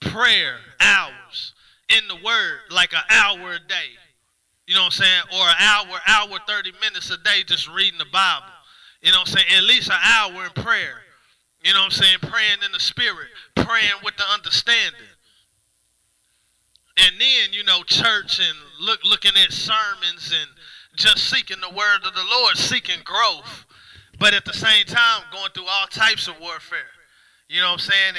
prayer hours in the word, like an hour a day. You know what I'm saying? Or an hour, 30 minutes a day just reading the Bible. You know what I'm saying? At least an hour in prayer. You know what I'm saying? Praying in the spirit. Praying with the understanding. And then, you know, church and looking at sermons and just seeking the word of the Lord, seeking growth. But at the same time, going through all types of warfare. You know what I'm saying?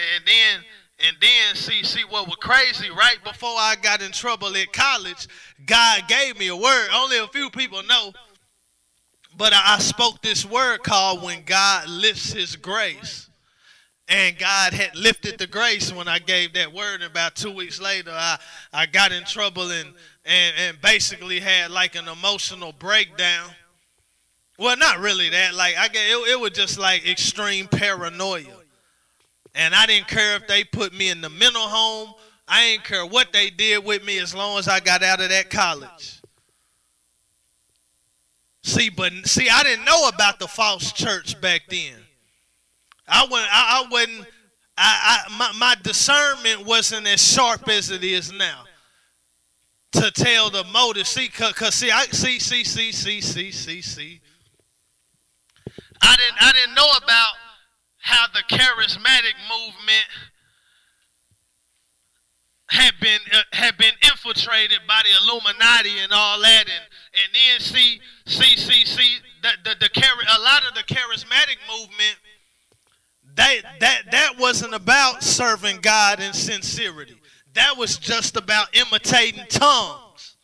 And then see what was crazy, right before I got in trouble at college, God gave me a word. Only a few people know. But I spoke this word called when God lifts his grace. And God had lifted the grace when I gave that word. And about 2 weeks later, I got in trouble and basically had like an emotional breakdown. Well, not really that. Like it was just like extreme paranoia. And I didn't care if they put me in the mental home. I didn't care what they did with me as long as I got out of that college. See, I didn't know about the false church back then. My discernment wasn't as sharp as it is now to tell the motive. See, I didn't know about how the charismatic movement had been infiltrated by the Illuminati and all that, and then see a lot of the charismatic movement. That wasn't about serving God in sincerity. That was just about imitating tongues.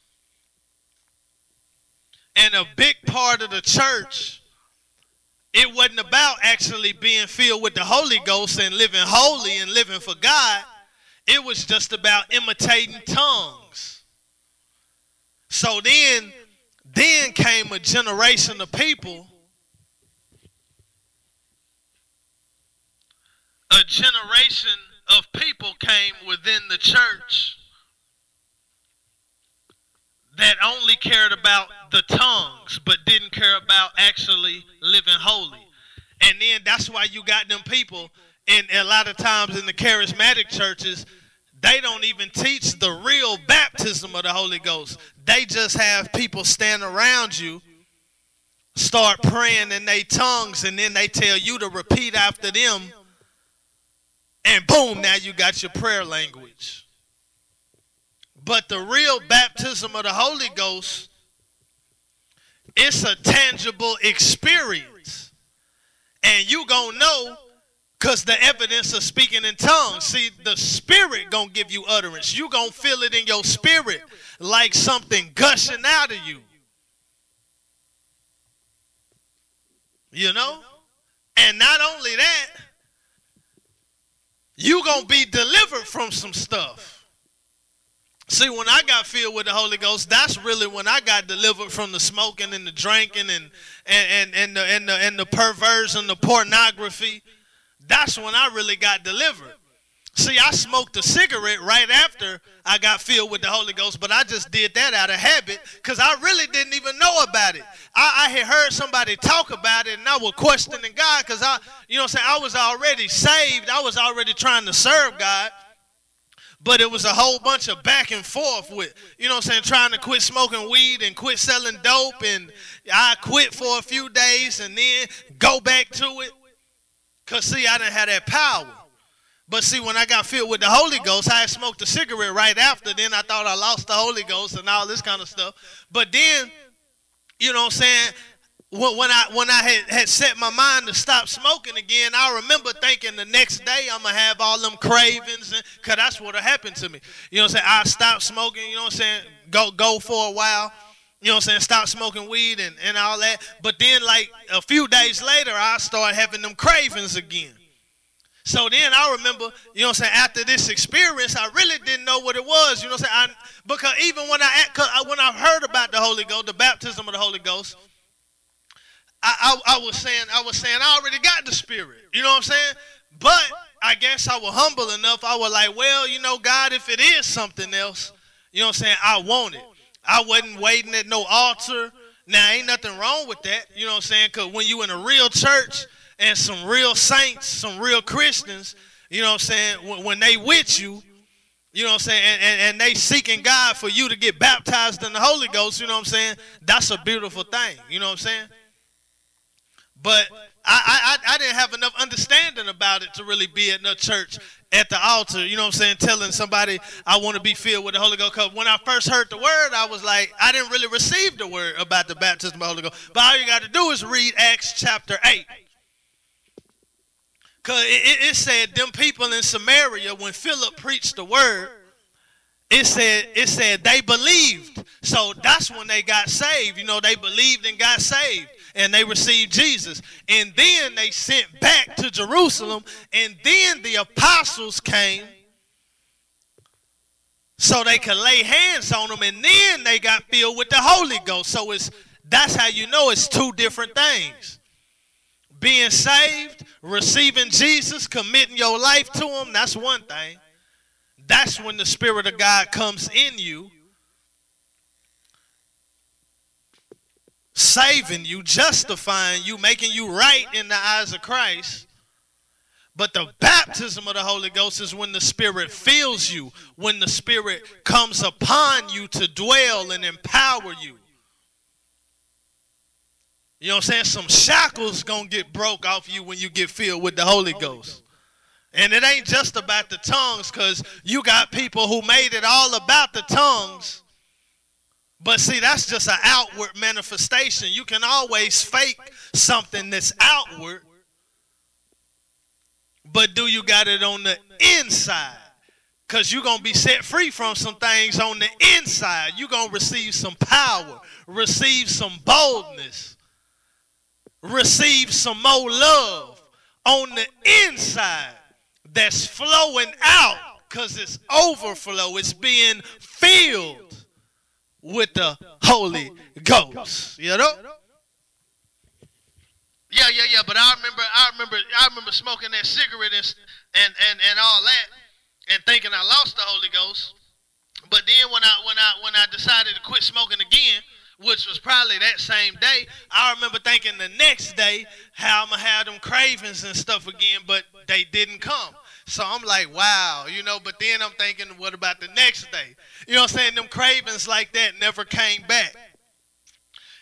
And a big part of the church, it wasn't about actually being filled with the Holy Ghost and living holy and living for God. It was just about imitating tongues. So then came a generation of people. A generation of people came within the church that only cared about the tongues but didn't care about actually living holy. And then that's why you got them people, and a lot of times in the charismatic churches, they don't even teach the real baptism of the Holy Ghost. They just have people stand around you, start praying in their tongues, and then they tell you to repeat after them. And boom, now you got your prayer language. But the real baptism of the Holy Ghost, it's a tangible experience. And you gonna know because the evidence of speaking in tongues. See, the Spirit gonna give you utterance. You gonna feel it in your spirit like something gushing out of you. You know? And not only that, you gonna be delivered from some stuff. See, when I got filled with the Holy Ghost, that's really when I got delivered from the smoking and the drinking and the perversion, the pornography. That's when I really got delivered. See, I smoked a cigarette right after I got filled with the Holy Ghost, but I just did that out of habit because I really didn't even know about it. I had heard somebody talk about it, and I was questioning God because I was already saved. I was already trying to serve God, but it was a whole bunch of back and forth with, trying to quit smoking weed and quit selling dope, and I quit for a few days and then go back to it because, see, I didn't have that power. But see, when I got filled with the Holy Ghost, I had smoked a cigarette right after. Then I thought I lost the Holy Ghost and all this kind of stuff. But then, you know what I'm saying, when I had set my mind to stop smoking again, I remember thinking the next day I'm going to have all them cravings, because that's what happened to me. You know what I'm saying? I stopped smoking, you know what I'm saying, go for a while. You know what I'm saying? Stop smoking weed and all that. But then, like, a few days later, I started having them cravings again. So then I remember, you know what I'm saying, after this experience, I really didn't know what it was, you know what I'm saying? Because even when I heard about the Holy Ghost, the baptism of the Holy Ghost, I was saying I already got the Spirit, you know what I'm saying? But I guess I was humble enough. I was like, well, God, if it is something else, you know what I'm saying, I want it. I wasn't waiting at no altar. Now, ain't nothing wrong with that, you know what I'm saying? Because when you in a real church, and some real saints, some real Christians, you know what I'm saying, when they with you, You know what I'm saying? And they seeking God for you to get baptized in the Holy Ghost, you know what I'm saying? That's a beautiful thing, you know what I'm saying? But I didn't have enough understanding about it to really be at no church at the altar, you know what I'm saying, telling somebody I want to be filled with the Holy Ghost. Because when I first heard the word, I was like, I didn't really receive the word about the baptism of the Holy Ghost. But all you got to do is read Acts chapter 8. Because it said them people in Samaria, when Philip preached the word, it said they believed. So that's when they got saved. You know, they believed and got saved. And they received Jesus. And then they sent back to Jerusalem. And then the apostles came so they could lay hands on them. And then they got filled with the Holy Ghost. So that's how you know it's two different things. Being saved, receiving Jesus, committing your life to him, that's one thing. That's when the Spirit of God comes in you, saving you, justifying you, making you right in the eyes of Christ. But the baptism of the Holy Ghost is when the Spirit fills you, when the Spirit comes upon you to dwell and empower you. You know what I'm saying? Some shackles gonna get broke off you when you get filled with the Holy Ghost. And it ain't just about the tongues, because you got people who made it all about the tongues. But see, that's just an outward manifestation. You can always fake something that's outward. But do you got it on the inside? Because you're going to be set free from some things on the inside. You're going to receive some power, receive some boldness, receive some more love on the inside that's flowing out, because it's overflow. It's being filled with the Holy Ghost. You know? Yeah. But I remember smoking that cigarette and all that, and thinking I lost the Holy Ghost. But then when I decided to quit smoking again, which was probably that same day, I remember thinking the next day how I'm going to have them cravings and stuff again, but they didn't come. So I'm like, wow, you know, but then I'm thinking, what about the next day? You know what I'm saying? Them cravings like that never came back.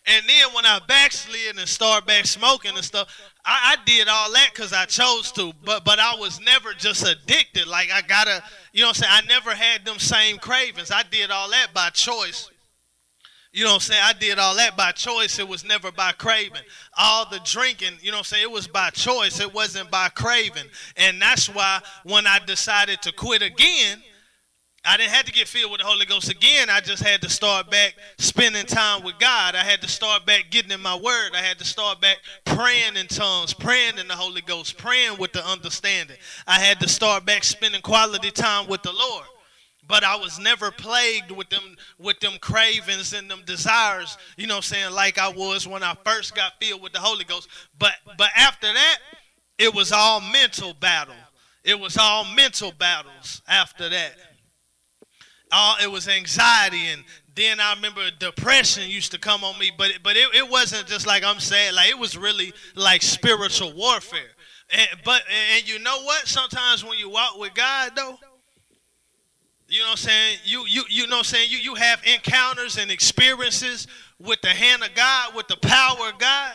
And then when I backslid and started back smoking and stuff, I did all that because I chose to, but I was never just addicted. Like I gotta, you know what I'm saying? I never had them same cravings. I did all that by choice. You know what I'm saying? I did all that by choice. It was never by craving. All the drinking, you know what I'm saying? It was by choice. It wasn't by craving. And that's why when I decided to quit again, I didn't have to get filled with the Holy Ghost again. I just had to start back spending time with God. I had to start back getting in my word. I had to start back praying in tongues, praying in the Holy Ghost, praying with the understanding. I had to start back spending quality time with the Lord. But I was never plagued with them cravings and them desires, you know what I'm saying, like I was when I first got filled with the Holy Ghost. But after that, it was all mental battle. It was all mental battles after that. It was anxiety, and then I remember depression used to come on me, but it wasn't just like I'm saying, like it was really like spiritual warfare. And you know what? Sometimes when you walk with God though, you know what I'm saying? You know what I'm saying? You have encounters and experiences with the hand of God, with the power of God.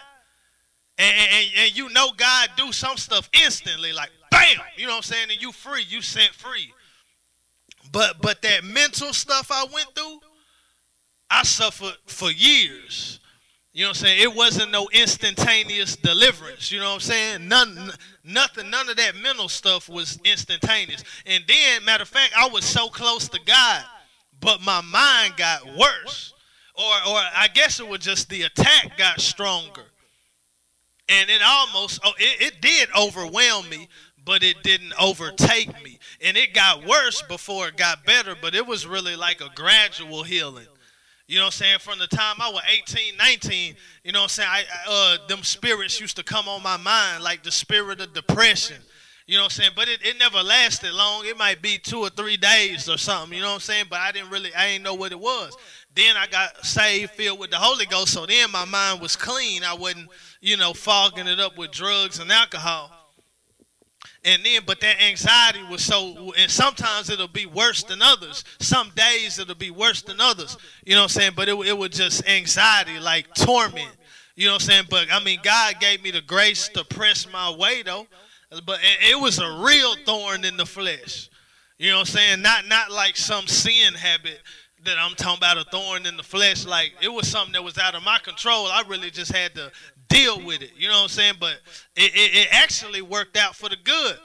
And you know God do some stuff instantly, like bam, you know what I'm saying? And you free, you set free. But that mental stuff I went through, I suffered for years. You know what I'm saying? It wasn't no instantaneous deliverance. You know what I'm saying? None of that mental stuff was instantaneous. And then, matter of fact, I was so close to God, but my mind got worse. Or I guess it was just the attack got stronger. And it did overwhelm me, but it didn't overtake me. And it got worse before it got better, but it was really like a gradual healing. You know what I'm saying? From the time I was 18, 19, you know what I'm saying? Them spirits used to come on my mind, like the spirit of depression. You know what I'm saying? But it never lasted long. It might be 2 or 3 days or something, you know what I'm saying? But I didn't know what it was. Then I got saved, filled with the Holy Ghost, so then my mind was clean. I wasn't, fogging it up with drugs and alcohol. And then, but that anxiety was so, and sometimes it'll be worse than others. Some days it'll be worse than others. You know what I'm saying? But it was just anxiety, like torment. You know what I'm saying? But I mean, God gave me the grace to press my way though. But it was a real thorn in the flesh. You know what I'm saying? Not like some sin habit that I'm talking about, a thorn in the flesh. Like it was something that was out of my control. I really just had to deal with it. You know what I'm saying? But it actually worked out for the good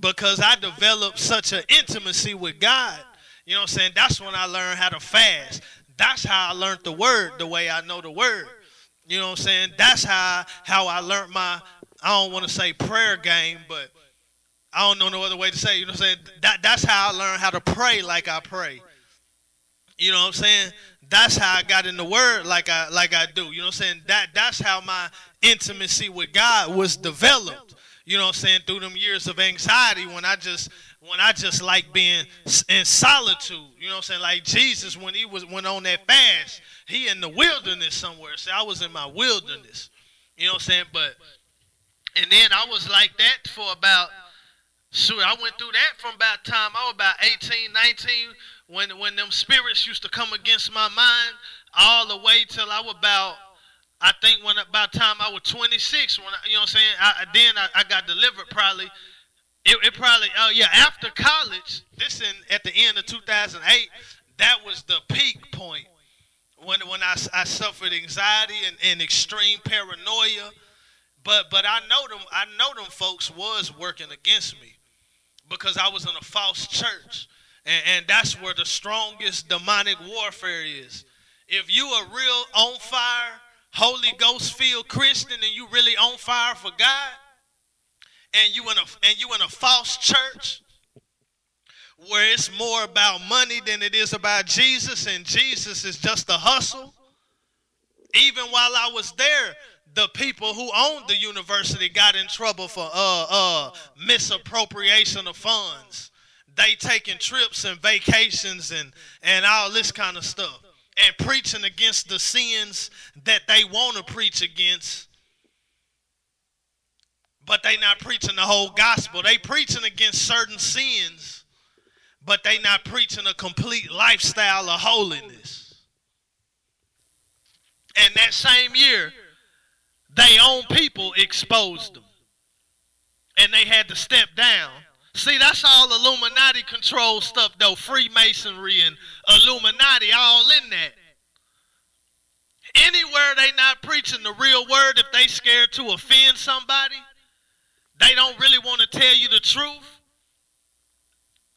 because I developed such an intimacy with God. You know what I'm saying? That's when I learned how to fast. That's how I learned the word the way I know the word. You know what I'm saying? That's how I learned my, I don't want to say prayer game, but I don't know no other way to say it. You know what I'm saying? That's how I learned how to pray like I pray. You know what I'm saying? That's how I got in the word like I do. You know what I'm saying? That's how my intimacy with God was developed. You know what I'm saying? Through them years of anxiety when I just like being in solitude. You know what I'm saying? Like Jesus when he went on that fast, he in the wilderness somewhere. See, I was in my wilderness. You know what I'm saying? And then I was like that for about, I went through that from about time I was about 18, 19, when them spirits used to come against my mind, all the way till I was about, I think when about time I was 26, when you know what I'm saying, I got delivered probably, it probably, after college, at the end of 2008, that was the peak point when I suffered anxiety and extreme paranoia, but I know them folks was working against me because I was in a false church. And that's where the strongest demonic warfare is. If you a real on fire, Holy Ghost filled Christian and you really on fire for God, and you in a false church where it's more about money than it is about Jesus, and Jesus is just a hustle. Even while I was there, the people who owned the university got in trouble for misappropriation of funds. They taking trips and vacations and all this kind of stuff. And preaching against the sins that they want to preach against. But they not preaching the whole gospel. They preaching against certain sins. But they not preaching a complete lifestyle of holiness. And that same year, their own people exposed them. And they had to step down. See, that's all Illuminati control stuff, though. Freemasonry and Illuminati, all in that. Anywhere they not preaching the real word, if they scared to offend somebody, they don't really want to tell you the truth.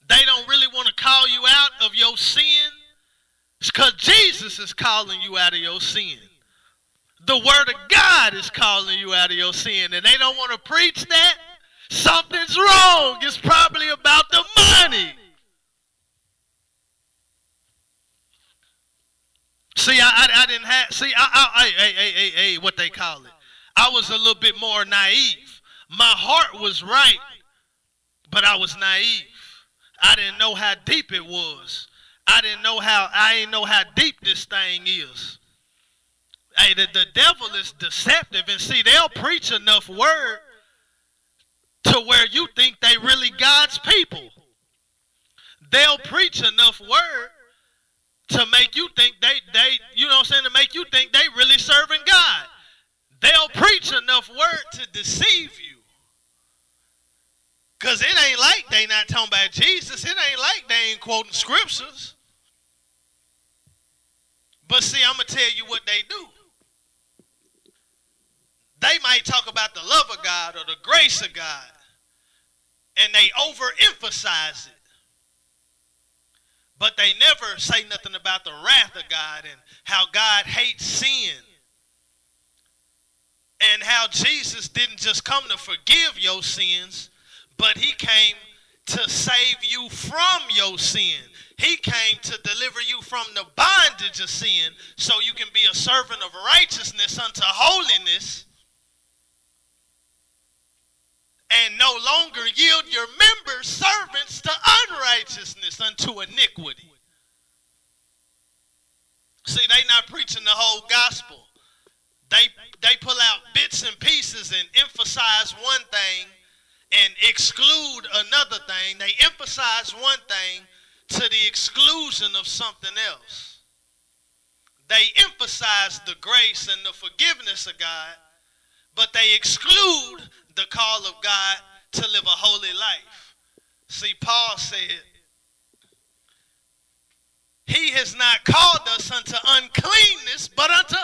They don't really want to call you out of your sin. It's because Jesus is calling you out of your sin. The word of God is calling you out of your sin, and they don't want to preach that. Something's wrong. It's probably about the money. See, I didn't have, what they call it. I was a little bit more naive. My heart was right, but I was naive. I didn't know how deep it was. I didn't know how deep this thing is. Hey, the devil is deceptive, and see, they'll preach enough word to where you think they really God's people. They'll preach enough word to make you think they you know what I'm saying, to make you think they really serving God. They'll preach enough word to deceive you. Because it ain't like they not talking about Jesus. It ain't like they ain't quoting scriptures. But see, I'm going to tell you what they do. They might talk about the love of God or the grace of God, and they overemphasize it. But they never say nothing about the wrath of God and how God hates sin. And how Jesus didn't just come to forgive your sins, but he came to save you from your sin. He came to deliver you from the bondage of sin so you can be a servant of righteousness unto holiness, and no longer yield your members servants to unrighteousness unto iniquity. See, they not preaching the whole gospel. They pull out bits and pieces and emphasize one thing and exclude another thing. They emphasize one thing to the exclusion of something else. They emphasize the grace and the forgiveness of God, but they exclude the call of God to live a holy life. See, Paul said, he has not called us unto uncleanness, but unto